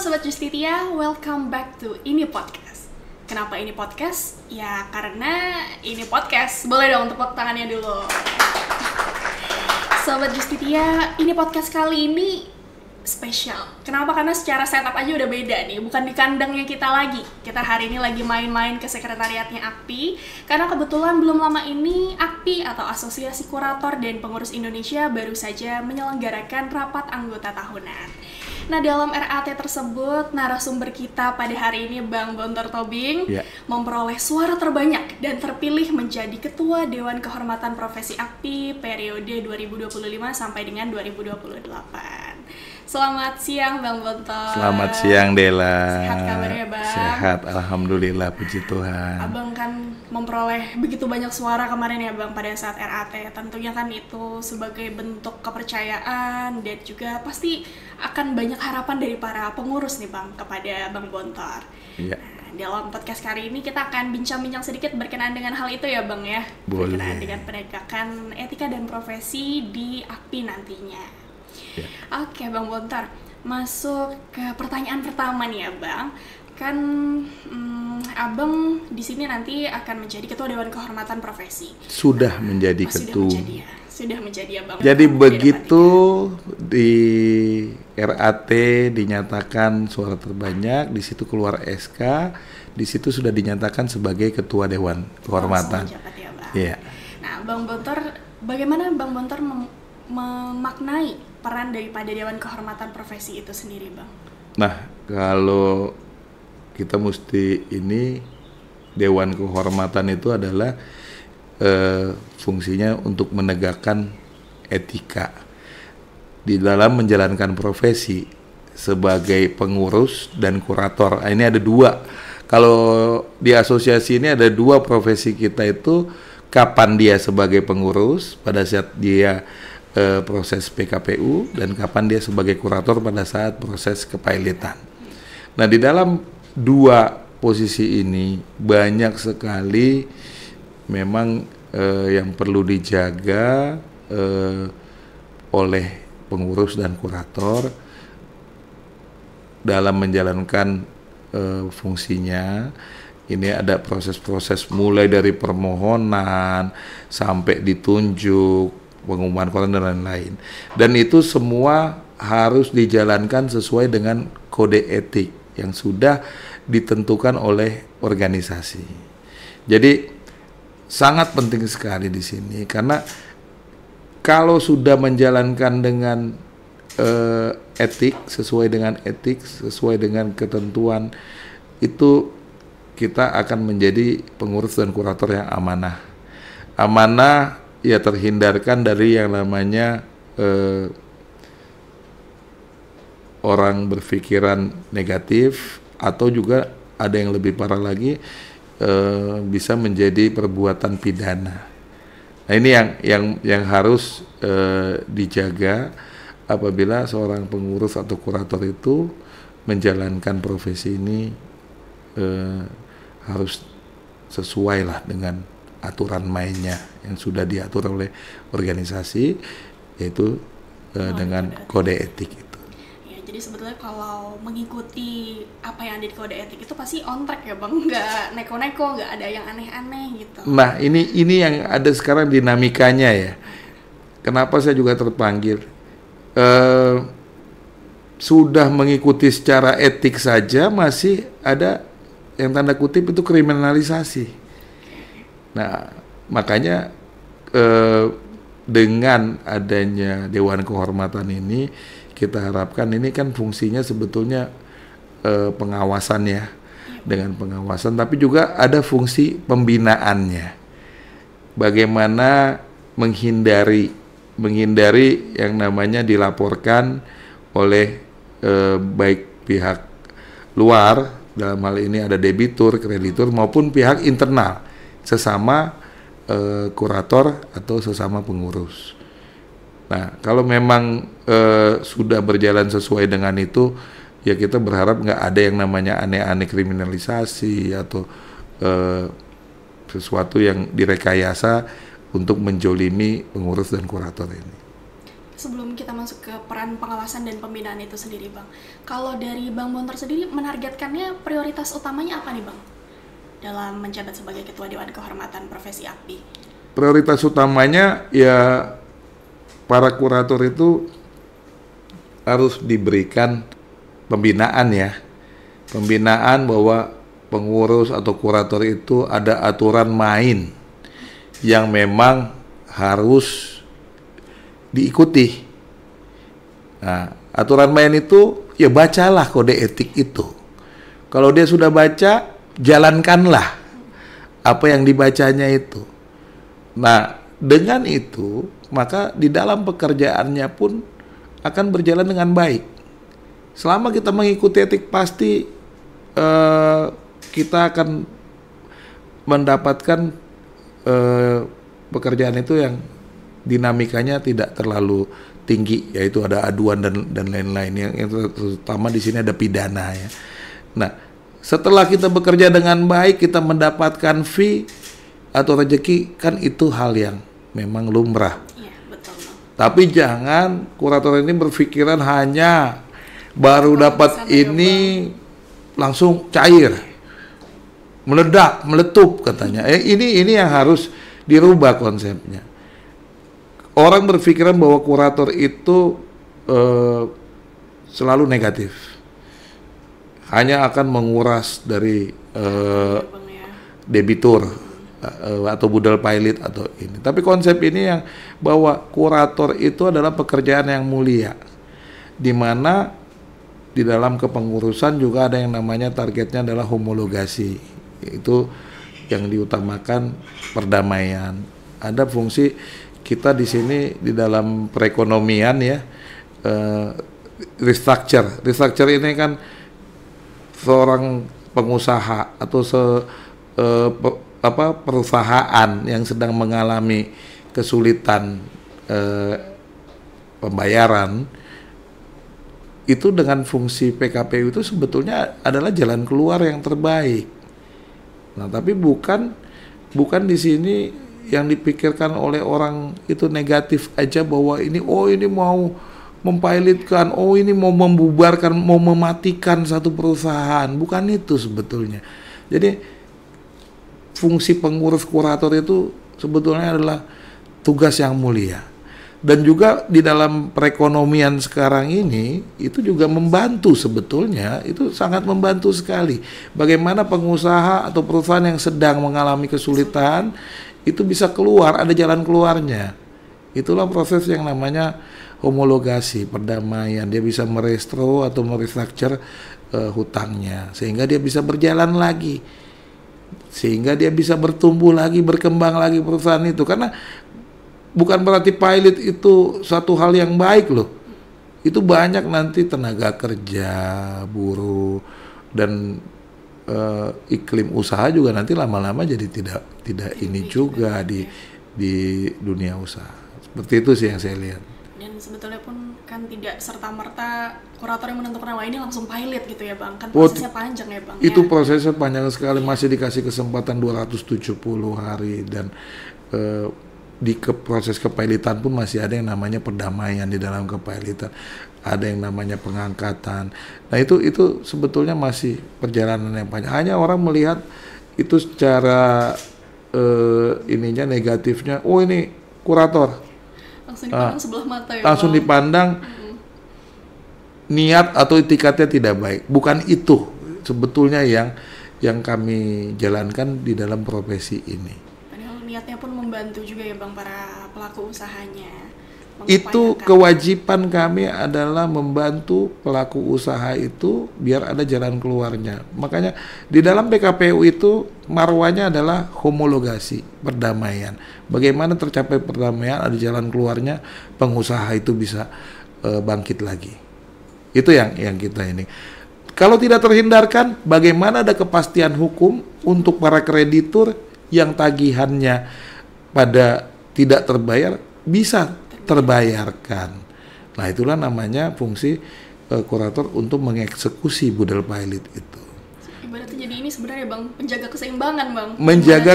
Sobat Justitia, welcome back to Ini Podcast. Kenapa Ini Podcast? Ya karena ini podcast. Boleh dong tepuk tangannya dulu. Sobat Justitia, Ini Podcast kali ini spesial. Kenapa? Karena secara setup aja udah beda nih. Bukan di kandangnya kita lagi. Kita hari ini lagi main-main ke sekretariatnya AKPI. Karena kebetulan belum lama ini AKPI atau Asosiasi Kurator dan Pengurus Indonesia baru saja menyelenggarakan rapat anggota tahunan. Nah, dalam RAT tersebut, narasumber kita pada hari ini Bang Bontor Tobing memperoleh suara terbanyak dan terpilih menjadi Ketua Dewan Kehormatan Profesi AKPI periode 2025 sampai dengan 2028. Selamat siang Bang Bontor. Selamat siang Dela. Sehat kabarnya Bang? Sehat, Alhamdulillah, puji Tuhan. Abang kan memperoleh begitu banyak suara kemarin ya Bang pada saat RAT. Tentunya kan itu sebagai bentuk kepercayaan dan juga pasti akan banyak harapan dari para pengurus nih Bang kepada Bang Bontor. Iya. Nah, dalam podcast kali ini kita akan bincang-bincang sedikit berkenaan dengan hal itu ya Bang ya. Boleh. Berkenaan dengan penegakan etika dan profesi di AKPI nantinya. Ya. Oke Bang Bontor, masuk ke pertanyaan pertama nih ya Bang. Kan Abang di sini nanti akan menjadi Ketua Dewan Kehormatan Profesi. Sudah menjadi ketua. Sudah menjadi ya Bang. Jadi begitu di RAT dinyatakan suara terbanyak, di situ keluar SK, di situ sudah dinyatakan sebagai Ketua Dewan Kehormatan. Langsung menjabat ya Bang. Iya. Nah Bang Bontor, bagaimana Bang Bontor memaknai peran daripada Dewan Kehormatan Profesi itu sendiri Bang? Nah, kalau kita mesti ini Dewan Kehormatan itu adalah fungsinya untuk menegakkan etika di dalam menjalankan profesi sebagai pengurus dan kurator. Ini ada dua. Kalau di asosiasi ini ada dua profesi kita itu, kapan dia sebagai pengurus pada saat dia proses PKPU dan kapan dia sebagai kurator pada saat proses kepilotan. Nah, di dalam dua posisi ini banyak sekali memang yang perlu dijaga oleh pengurus dan kurator dalam menjalankan fungsinya. Ini ada proses-proses mulai dari permohonan sampai ditunjuk, pengumuman koran dan lain-lain. Dan itu semua harus dijalankan sesuai dengan kode etik yang sudah ditentukan oleh organisasi. Jadi sangat penting sekali di sini karena kalau sudah menjalankan dengan etik, sesuai dengan ketentuan, itu kita akan menjadi pengurus dan kurator yang amanah. Amanah ya terhindarkan dari yang namanya orang berpikiran negatif, atau juga ada yang lebih parah lagi, bisa menjadi perbuatan pidana. Nah, ini yang harus dijaga apabila seorang pengurus atau kurator itu menjalankan profesi ini, harus sesuai lah dengan aturan mainnya yang sudah diatur oleh organisasi, yaitu dengan kode etik itu. Ya, jadi sebetulnya kalau mengikuti apa yang ada di kode etik itu pasti on track ya Bang, nggak neko-neko, nggak ada yang aneh-aneh gitu. Nah, ini yang ada sekarang dinamikanya ya. Kenapa saya juga terpanggil? Sudah mengikuti secara etik saja masih ada yang tanda kutip itu kriminalisasi. Nah, makanya dengan adanya Dewan Kehormatan ini, kita harapkan ini kan fungsinya sebetulnya pengawasan ya, dengan pengawasan, tapi juga ada fungsi pembinaannya. Bagaimana menghindari yang namanya dilaporkan oleh baik pihak luar, dalam hal ini ada debitur, kreditur, maupun pihak internal, sesama kurator atau sesama pengurus. Nah, kalau memang sudah berjalan sesuai dengan itu, ya kita berharap nggak ada yang namanya aneh-aneh kriminalisasi atau sesuatu yang direkayasa untuk menjolimi pengurus dan kurator ini. Sebelum kita masuk ke peran pengawasan dan pembinaan itu sendiri, Bang. Kalau dari Bang Bontor sendiri menargetkannya prioritas utamanya apa nih, Bang? Dalam menjabat sebagai Ketua Dewan Kehormatan Profesi AKPI. Prioritas utamanya ya para kurator itu harus diberikan pembinaan ya. Pembinaan bahwa pengurus atau kurator itu ada aturan main yang memang harus diikuti. Nah, aturan main itu ya bacalah kode etik itu. Kalau dia sudah baca, jalankanlah apa yang dibacanya itu. Nah, dengan itu maka di dalam pekerjaannya pun akan berjalan dengan baik. Selama kita mengikuti etik pasti kita akan mendapatkan pekerjaan itu yang dinamikanya tidak terlalu tinggi, yaitu ada aduan dan lain-lain yang terutama di sini ada pidana ya. Nah, setelah kita bekerja dengan baik, kita mendapatkan fee atau rezeki, kan itu hal yang memang lumrah. Iya, betul. Tapi jangan kurator ini berpikiran hanya baru dapat ini langsung cair, meledak, meletup katanya. Ini yang harus dirubah konsepnya. Orang berpikiran bahwa kurator itu selalu negatif, hanya akan menguras dari debitur atau budal pilot atau ini. Tapi konsep ini yang bahwa kurator itu adalah pekerjaan yang mulia, di mana di dalam kepengurusan juga ada yang namanya targetnya adalah homologasi, itu yang diutamakan perdamaian. Ada fungsi kita di sini di dalam perekonomian ya, restructure ini kan seorang pengusaha atau perusahaan yang sedang mengalami kesulitan pembayaran, itu dengan fungsi PKPU itu sebetulnya adalah jalan keluar yang terbaik. Nah, tapi bukan di sini yang dipikirkan oleh orang itu negatif aja, bahwa ini mau mempilotkan, ini mau membubarkan, mau mematikan satu perusahaan. Bukan itu sebetulnya. Jadi fungsi pengurus kurator itu sebetulnya adalah tugas yang mulia. Dan juga di dalam perekonomian sekarang ini itu juga membantu, sebetulnya itu sangat membantu sekali. Bagaimana pengusaha atau perusahaan yang sedang mengalami kesulitan itu bisa keluar, ada jalan keluarnya. Itulah proses yang namanya homologasi, perdamaian. Dia bisa merestro atau merestructure hutangnya sehingga dia bisa berjalan lagi, sehingga dia bisa bertumbuh lagi, berkembang lagi perusahaan itu. Karena bukan berarti pilot itu satu hal yang baik loh. Itu banyak nanti tenaga kerja, buruh, dan iklim usaha juga nanti lama-lama jadi tidak ini juga di dunia usaha. Seperti itu sih yang saya lihat. Dan sebetulnya pun kan tidak serta-merta kurator yang menentukan wah ini langsung pilot gitu ya Bang. Kan prosesnya panjang ya Bang. Itu prosesnya panjang sekali, masih dikasih kesempatan 270 hari dan di proses kepilotan pun masih ada yang namanya perdamaian di dalam kepilotan, ada yang namanya pengangkatan. Nah itu sebetulnya masih perjalanan yang panjang. Hanya orang melihat itu secara ininya negatifnya, ini kurator. Langsung dipandang sebelah mata ya. Langsung dipandang niat atau itikadnya tidak baik. Bukan itu sebetulnya yang kami jalankan di dalam profesi ini. Niatnya pun membantu juga ya Bang para pelaku usahanya. Itu kewajiban kami adalah membantu pelaku usaha itu biar ada jalan keluarnya. Makanya di dalam PKPU itu marwahnya adalah homologasi, perdamaian. Bagaimana tercapai perdamaian, ada jalan keluarnya, pengusaha itu bisa bangkit lagi. Itu yang kita ini. Kalau tidak terhindarkan, bagaimana ada kepastian hukum untuk para kreditur yang tagihannya pada tidak terbayar bisa terbayarkan. Nah itulah namanya fungsi kurator untuk mengeksekusi budal pilot itu. Ibaratnya jadi ini sebenarnya Bang penjaga keseimbangan Bang. Menjaga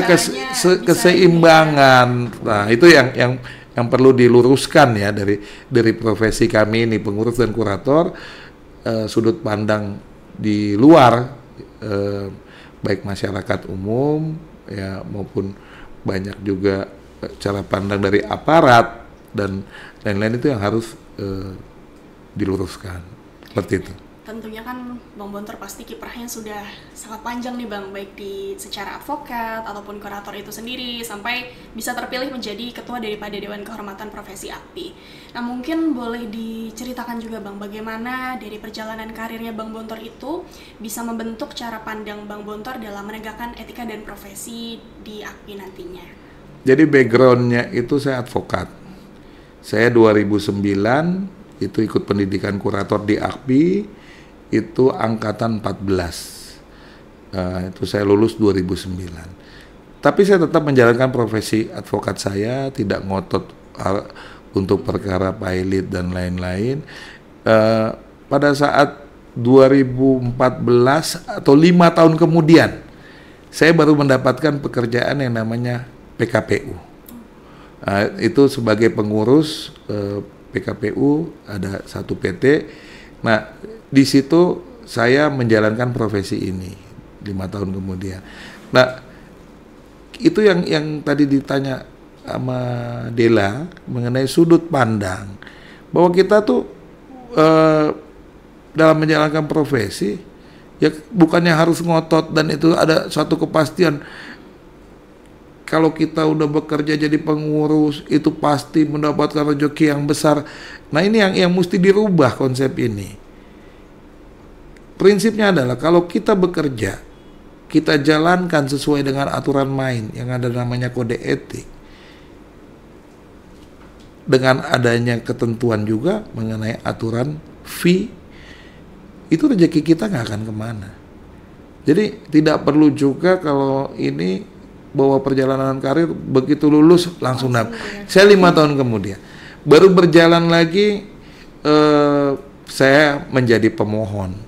keseimbangan. Nah itu yang yang perlu diluruskan ya dari profesi kami ini pengurus dan kurator, sudut pandang di luar, baik masyarakat umum ya maupun banyak juga cara pandang dari aparat dan lain-lain itu yang harus diluruskan seperti itu. Tentunya kan Bang Bontor pasti kiprahnya sudah sangat panjang nih Bang, baik di secara advokat ataupun kurator itu sendiri sampai bisa terpilih menjadi ketua daripada Dewan Kehormatan Profesi AKPI. Nah mungkin boleh diceritakan juga Bang, bagaimana dari perjalanan karirnya Bang Bontor itu bisa membentuk cara pandang Bang Bontor dalam menegakkan etika dan profesi di AKPI nantinya. Jadi backgroundnya itu saya advokat. Saya 2009 itu ikut pendidikan kurator di AKPI, itu angkatan 14. Itu saya lulus 2009. Tapi saya tetap menjalankan profesi advokat saya, tidak ngotot untuk perkara pilot dan lain-lain. Pada saat 2014 atau 5 tahun kemudian, saya baru mendapatkan pekerjaan yang namanya PKPU. Itu sebagai pengurus PKPU, ada satu PT. Nah, di situ saya menjalankan profesi ini 5 tahun kemudian. Nah, itu yang tadi ditanya sama Dela mengenai sudut pandang, bahwa kita tuh dalam menjalankan profesi ya bukannya harus ngotot dan itu ada suatu kepastian. Kalau kita udah bekerja jadi pengurus itu pasti mendapatkan rezeki yang besar. Nah ini yang mesti dirubah konsep ini. Prinsipnya adalah kalau kita bekerja, kita jalankan sesuai dengan aturan main yang ada namanya kode etik. Dengan adanya ketentuan juga mengenai aturan fee, itu rezeki kita nggak akan kemana. Jadi tidak perlu juga kalau ini bahwa perjalanan karir begitu lulus langsung dapat. Saya 5 tahun kemudian baru berjalan lagi, saya menjadi pemohon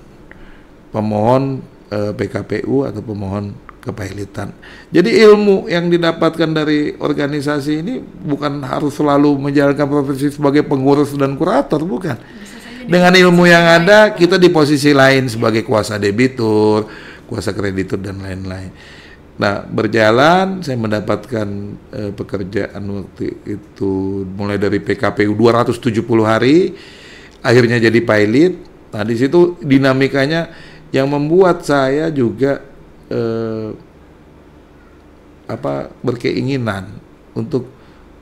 PKPU atau pemohon kepailitan. Jadi ilmu yang didapatkan dari organisasi ini bukan harus selalu menjalankan profesi sebagai pengurus dan kurator, bukan. Dengan ilmu yang ada kita di posisi lain sebagai kuasa debitur, kuasa kreditur dan lain-lain. Nah, berjalan saya mendapatkan pekerjaan waktu itu mulai dari PKPU 270 hari, akhirnya jadi pilot. Nah, di situ dinamikanya yang membuat saya juga berkeinginan untuk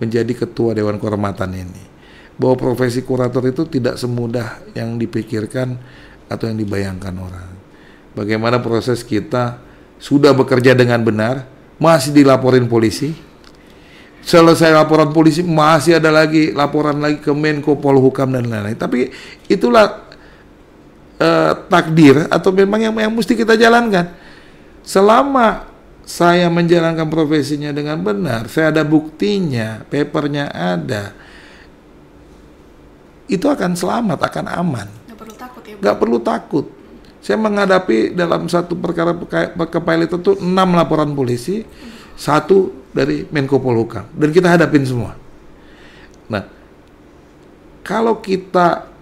menjadi ketua Dewan Kehormatan ini. Bahwa profesi kurator itu tidak semudah yang dipikirkan atau yang dibayangkan orang. Bagaimana proses kita sudah bekerja dengan benar, masih dilaporin polisi. Selesai laporan polisi, masih ada lagi laporan lagi ke Menko Polhukam dan lain-lain. Tapi itulah takdir atau memang yang mesti kita jalankan. Selama saya menjalankan profesinya dengan benar, saya ada buktinya, papernya ada, itu akan selamat, akan aman. Nggak perlu takut ya, Bu? Nggak perlu takut. Saya menghadapi dalam satu perkara kepailitan itu 6 laporan polisi, 1 dari Menko Polhukam, dan kita hadapin semua. Nah, kalau kita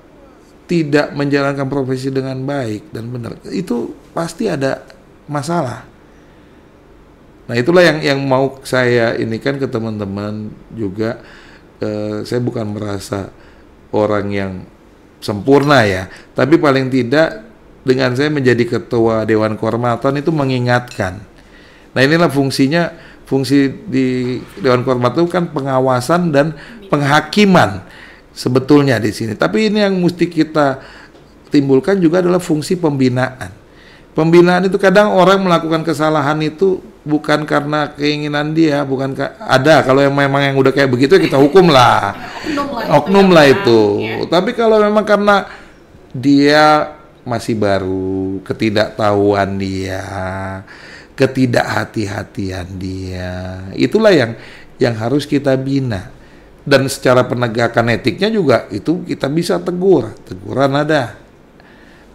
tidak menjalankan profesi dengan baik dan benar, itu pasti ada masalah. Nah, itulah yang mau saya ini kan ke teman-teman juga. Saya bukan merasa orang yang sempurna ya, tapi paling tidak dengan saya menjadi ketua Dewan Kehormatan itu mengingatkan. Nah, inilah fungsinya, fungsi di Dewan Kehormatan itu kan pengawasan dan penghakiman sebetulnya di sini. Tapi ini yang mesti kita timbulkan juga adalah fungsi pembinaan. Pembinaan itu kadang orang melakukan kesalahan itu bukan karena keinginan dia, ada kalau yang memang yang udah kayak begitu ya kita hukum lah. Oknum lah itu. Ya. Tapi kalau memang karena dia masih baru, ketidaktahuan dia, ketidakhati-hatian dia, itulah yang harus kita bina. Dan secara penegakan etiknya juga itu kita bisa teguran ada.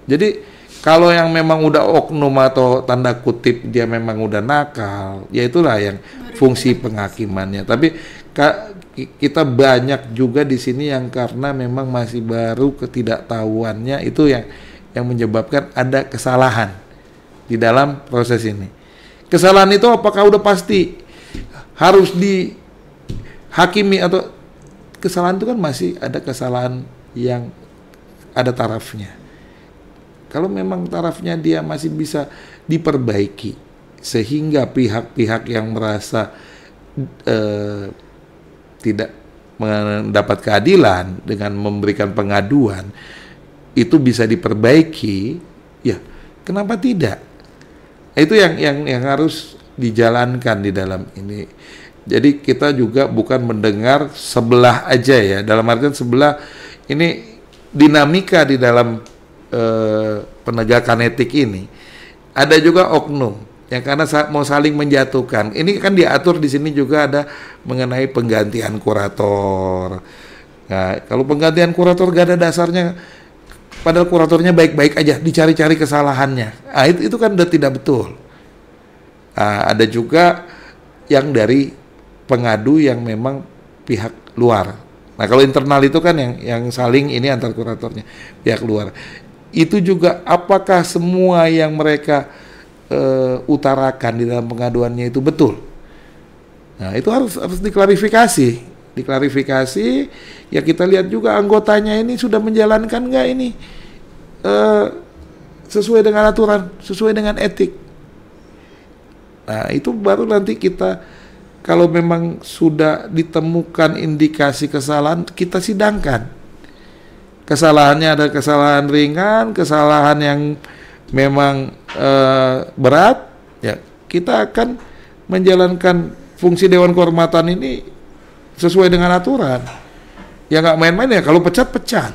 Jadi kalau yang memang udah oknum atau tanda kutip dia memang udah nakal, ya itulah yang fungsi penghakimannya. Tapi kita banyak juga di sini yang karena memang masih baru ketidaktahuannya itu yang menyebabkan ada kesalahan di dalam proses ini. Kesalahan itu apakah udah pasti harus dihakimi atau kesalahan itu kan masih ada kesalahan yang ada tarafnya. Kalau memang tarafnya dia masih bisa diperbaiki sehingga pihak-pihak yang merasa tidak mendapat keadilan dengan memberikan pengaduan itu bisa diperbaiki, ya kenapa tidak? Itu yang harus dijalankan di dalam ini. Jadi kita juga bukan mendengar sebelah aja ya, dalam artian sebelah ini dinamika di dalam penegakan etik ini. Ada juga oknum yang karena mau saling menjatuhkan. Ini kan diatur di sini juga ada mengenai penggantian kurator. Nah, kalau penggantian kurator gak ada dasarnya, padahal kuratornya baik-baik aja, dicari-cari kesalahannya. Nah, itu kan udah tidak betul. Nah, ada juga yang dari pengadu yang memang pihak luar. Nah, kalau internal itu kan yang saling ini antar kuratornya, pihak luar. Itu juga apakah semua yang mereka utarakan di dalam pengaduannya itu betul. Nah, itu harus diklarifikasi. Diklarifikasi, ya kita lihat juga anggotanya ini sudah menjalankan nggak ini sesuai dengan aturan, sesuai dengan etik. Nah, itu baru nanti kita kalau memang sudah ditemukan indikasi kesalahan, kita sidangkan. Kesalahannya ada kesalahan ringan, kesalahan yang memang berat, ya kita akan menjalankan fungsi Dewan Kehormatan ini sesuai dengan aturan. Ya nggak main-main ya, kalau pecat.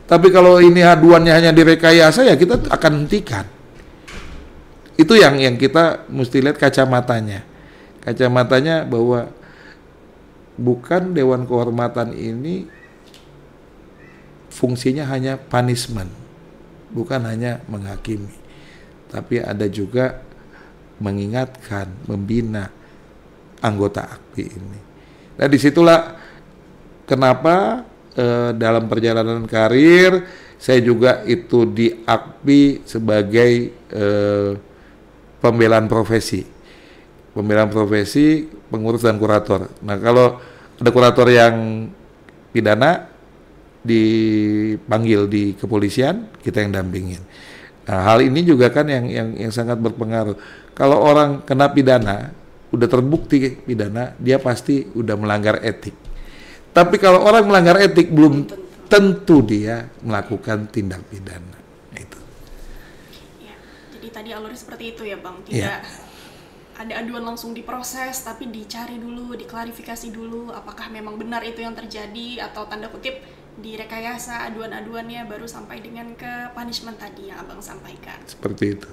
Tapi kalau ini aduannya hanya direkayasa, ya kita akan hentikan. Itu yang kita mesti lihat kacamatanya. Kacamatanya bahwa bukan Dewan Kehormatan ini fungsinya hanya punishment, bukan hanya menghakimi, tapi ada juga mengingatkan, membina anggota AKPI ini. Nah, disitulah kenapa dalam perjalanan karir saya juga itu di AKPI sebagai pembelaan profesi, pengurus dan kurator. Nah, kalau ada kurator yang pidana dipanggil di kepolisian, kita yang dampingin. Nah, hal ini juga kan yang sangat berpengaruh. Kalau orang kena pidana, udah terbukti pidana, dia pasti udah melanggar etik. Tapi kalau orang melanggar etik, belum tentu dia melakukan tindak pidana. Itu. Ya, jadi tadi alurnya seperti itu ya Bang, tidak ada aduan langsung diproses, tapi dicari dulu, diklarifikasi dulu, apakah memang benar itu yang terjadi, atau tanda kutip direkayasa aduan-aduannya baru sampai dengan ke punishment tadi yang Abang sampaikan. Seperti itu.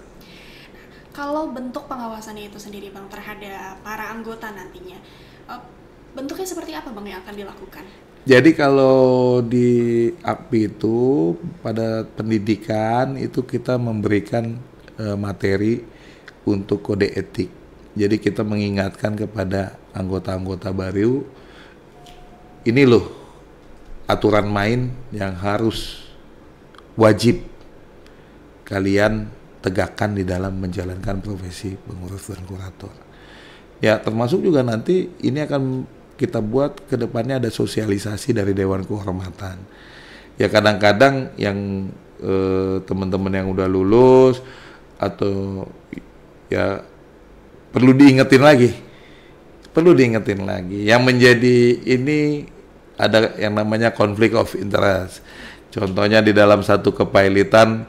Kalau bentuk pengawasannya itu sendiri Bang terhadap para anggota nantinya, bentuknya seperti apa Bang yang akan dilakukan? Jadi kalau di AKPI itu pada pendidikan itu kita memberikan materi untuk kode etik. Jadi kita mengingatkan kepada anggota-anggota baru, ini loh aturan main yang harus wajib kalian tegakkan di dalam menjalankan profesi pengurus dan kurator. Ya, termasuk juga nanti ini akan kita buat ke depannya ada sosialisasi dari Dewan Kehormatan. Ya, kadang-kadang yang teman-teman yang udah lulus atau ya perlu diingetin lagi. Yang menjadi ini ada yang namanya konflik of interest. Contohnya di dalam satu kepailitan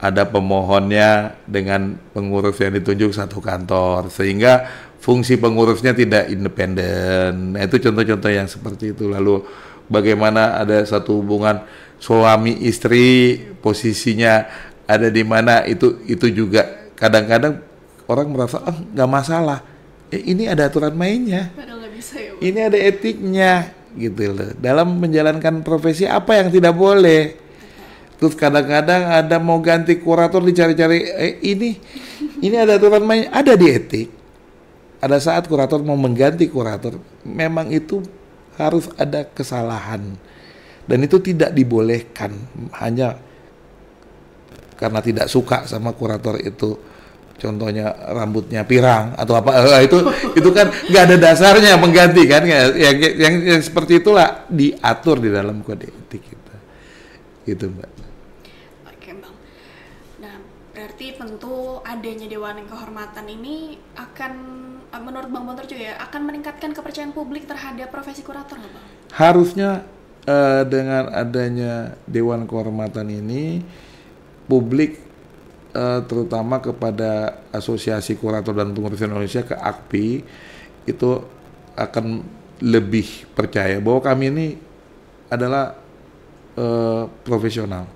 ada pemohonnya dengan pengurus yang ditunjuk satu kantor, sehingga fungsi pengurusnya tidak independen. Nah, itu contoh-contoh yang seperti itu. Lalu bagaimana ada satu hubungan suami istri, posisinya ada di mana, itu juga kadang-kadang orang merasa nggak masalah. Ini ada aturan mainnya. Padahal nggak bisa ya, Bang. Ini ada etiknya. Gitu loh. Dalam menjalankan profesi apa yang tidak boleh. Terus kadang-kadang ada mau ganti kurator dicari-cari ini ada aturan main, ada di etik. ada saat kurator mau mengganti kurator, memang itu harus ada kesalahan dan itu tidak dibolehkan hanya karena tidak suka sama kurator itu, contohnya rambutnya pirang atau apa, itu kan nggak ada dasarnya mengganti kan, yang seperti itulah diatur di dalam kode etik kita, gitu Mbak. Oke Bang, nah berarti tentu adanya Dewan Kehormatan ini akan, menurut Bang Bontor juga ya, akan meningkatkan kepercayaan publik terhadap profesi kurator nggak Bang? Harusnya dengan adanya Dewan Kehormatan ini, publik terutama kepada Asosiasi Kurator dan Pengurus Indonesia, ke AKPI, itu akan lebih percaya bahwa kami ini adalah profesional.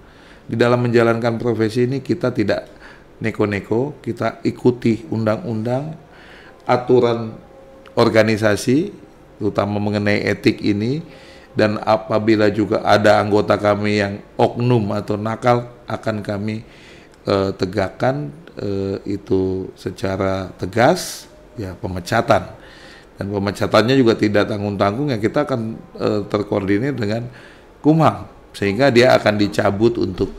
Di dalam menjalankan profesi ini kita tidak neko-neko, kita ikuti undang-undang, aturan organisasi, terutama mengenai etik ini, dan apabila juga ada anggota kami yang oknum atau nakal, akan kami tegakkan itu secara tegas, ya pemecatan. Dan pemecatannya juga tidak tanggung-tanggung, ya kita akan terkoordinir dengan Kumham, sehingga dia akan dicabut untuk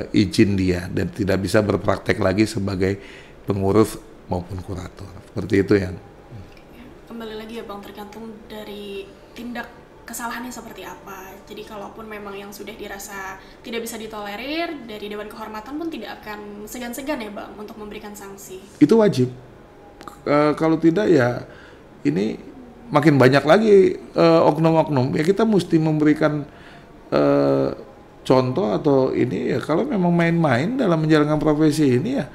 izin dia dan tidak bisa berpraktek lagi sebagai pengurus maupun kurator. Seperti itu yang. Kembali lagi ya Bang, tergantung dari tindak kesalahannya seperti apa. Jadi kalaupun memang yang sudah dirasa tidak bisa ditolerir, dari Dewan Kehormatan pun tidak akan segan-segan ya Bang untuk memberikan sanksi. Itu wajib. Kalau tidak ya ini makin banyak lagi oknum-oknum. Ya kita mesti memberikan contoh atau ini ya, kalau memang main-main dalam menjalankan profesi ini ya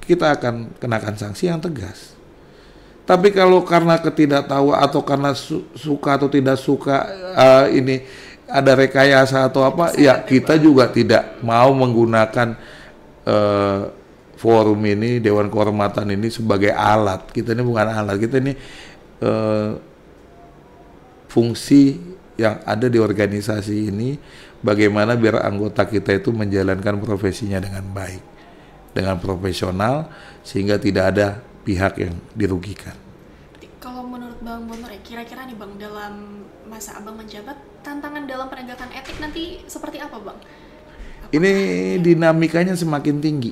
kita akan kenakan sanksi yang tegas. Tapi kalau karena ketidaktahuan atau karena suka atau tidak suka ini ada rekayasa atau apa, ya kita juga tidak mau menggunakan forum ini, Dewan Kehormatan ini sebagai alat. Kita ini bukan alat, kita ini fungsi yang ada di organisasi ini, bagaimana biar anggota kita itu menjalankan profesinya dengan baik, dengan profesional, sehingga tidak ada pihak yang dirugikan. Kalau menurut Bang Bontor ya, kira-kira nih Bang, dalam masa Abang menjabat, tantangan dalam penegakan etik nanti seperti apa Bang? Ini dinamikanya semakin tinggi.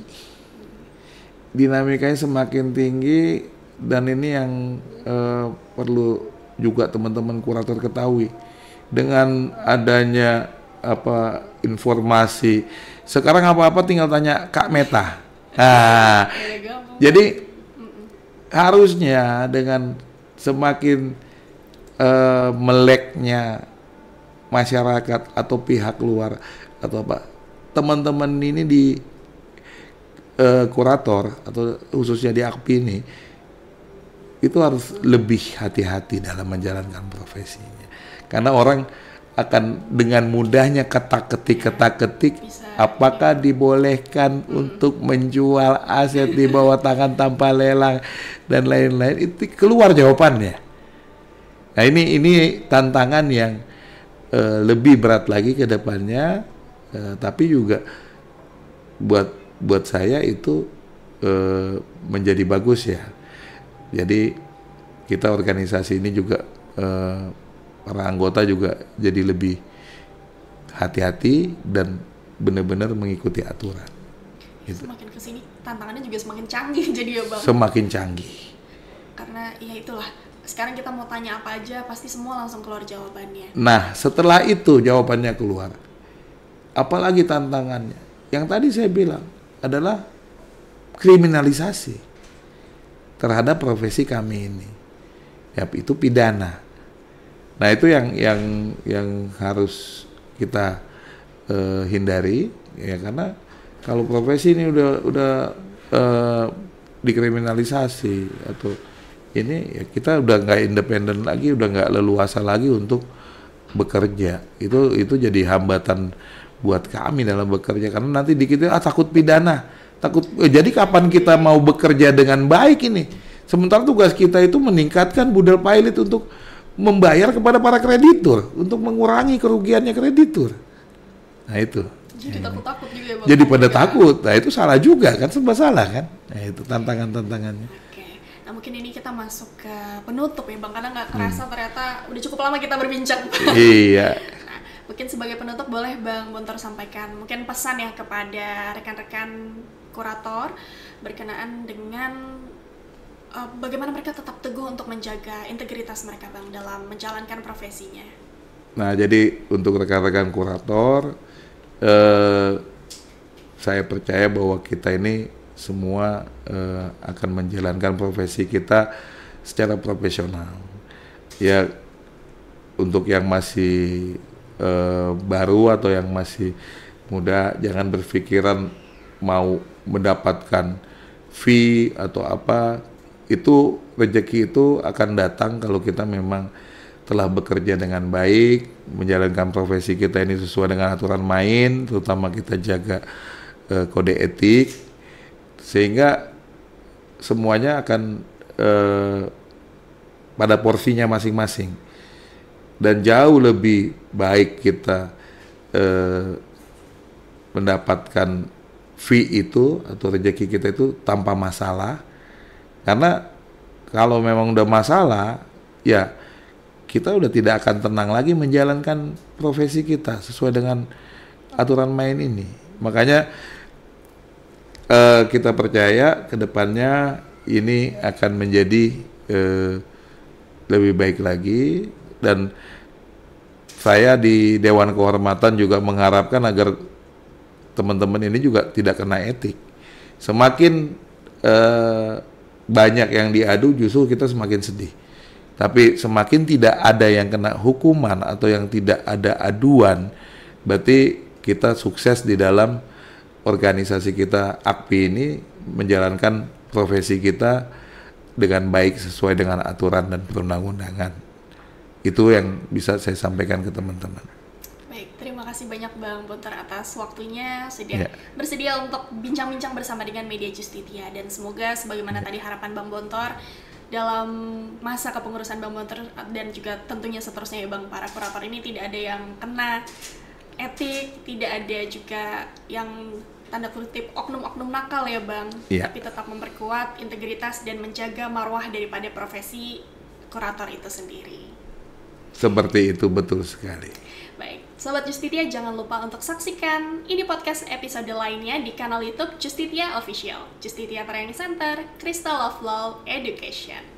Dinamikanya semakin tinggi, dan ini yang perlu juga teman-teman kurator ketahui. Dengan adanya informasi, sekarang apa-apa tinggal tanya Kak Meta. Nah, jadi harusnya dengan semakin meleknya masyarakat atau pihak luar atau apa, teman-teman ini di kurator atau khususnya di AKPI ini itu harus lebih hati-hati dalam menjalankan profesinya, karena orang akan dengan mudahnya ketak-ketik apakah dibolehkan untuk menjual aset di bawah tangan tanpa lelang dan lain-lain, itu keluar jawabannya. Nah ini tantangan yang lebih berat lagi ke depannya, tapi juga buat saya itu menjadi bagus ya. Jadi kita organisasi ini juga para anggota juga jadi lebih hati-hati dan benar-benar mengikuti aturan. Gitu. Semakin kesini tantangannya juga semakin canggih jadi ya Bang. Semakin canggih. Karena ya itulah, sekarang kita mau tanya apa aja pasti semua langsung keluar jawabannya. Nah setelah itu jawabannya keluar, apalagi tantangannya? Yang tadi saya bilang adalah kriminalisasi terhadap profesi kami ini. Ya itu pidana. Nah itu yang harus kita hindari ya, karena kalau profesi ini udah dikriminalisasi atau ini ya, kita udah nggak independen lagi, udah nggak leluasa lagi untuk bekerja. Itu jadi hambatan buat kami dalam bekerja, karena nanti dikit takut pidana, takut jadi kapan kita mau bekerja dengan baik ini? Sementara tugas kita itu meningkatkan budal pilot untuk membayar kepada para kreditur, untuk mengurangi kerugiannya kreditur. Nah itu. Jadi takut-takut juga ya Bang. Jadi pada takut. Nah itu salah juga kan, serba salah kan. Nah itu tantangannya. Oke. Nah mungkin ini kita masuk ke penutup ya Bang, karena nggak kerasa ternyata udah cukup lama kita berbincang. Iya. Nah, mungkin sebagai penutup boleh Bang Bontor sampaikan mungkin pesan ya kepada rekan-rekan kurator berkenaan dengan bagaimana mereka tetap teguh untuk menjaga integritas mereka Bang dalam menjalankan profesinya. Nah, jadi untuk rekan-rekan kurator, saya percaya bahwa kita ini semua akan menjalankan profesi kita secara profesional. Ya, untuk yang masih baru atau yang masih muda, jangan berpikiran mau mendapatkan fee atau apa. Itu rezeki itu akan datang kalau kita memang telah bekerja dengan baik, menjalankan profesi kita ini sesuai dengan aturan main, terutama kita jaga kode etik, sehingga semuanya akan pada porsinya masing-masing. Dan jauh lebih baik kita mendapatkan fee itu atau rezeki kita itu tanpa masalah. Karena kalau memang udah masalah, ya kita udah tidak akan tenang lagi menjalankan profesi kita sesuai dengan aturan main ini. Makanya kita percaya ke depannya ini akan menjadi lebih baik lagi, dan saya di Dewan Kehormatan juga mengharapkan agar teman-teman ini juga tidak kena etik. Semakin banyak yang diadu justru kita semakin sedih. Tapi semakin tidak ada yang kena hukuman atau yang tidak ada aduan, berarti kita sukses di dalam organisasi kita AKPI ini menjalankan profesi kita dengan baik sesuai dengan aturan dan perundang-undangan. Itu yang bisa saya sampaikan ke teman-teman. Baik, terima kasih banyak Bang Bontor atas waktunya bersedia untuk bincang-bincang bersama dengan Media Justitia, dan semoga sebagaimana tadi harapan Bang Bontor dalam masa kepengurusan Bang Bontor dan juga tentunya seterusnya ya Bang, para kurator ini tidak ada yang kena etik, tidak ada juga yang tanda kutip oknum-oknum nakal ya Bang, tapi tetap memperkuat integritas dan menjaga marwah daripada profesi kurator itu sendiri. Seperti itu, betul sekali. Baik, Sobat Justitia jangan lupa untuk saksikan ini podcast episode lainnya di kanal YouTube Justitia Official, Justitia Training Center, Crystal of Law Education.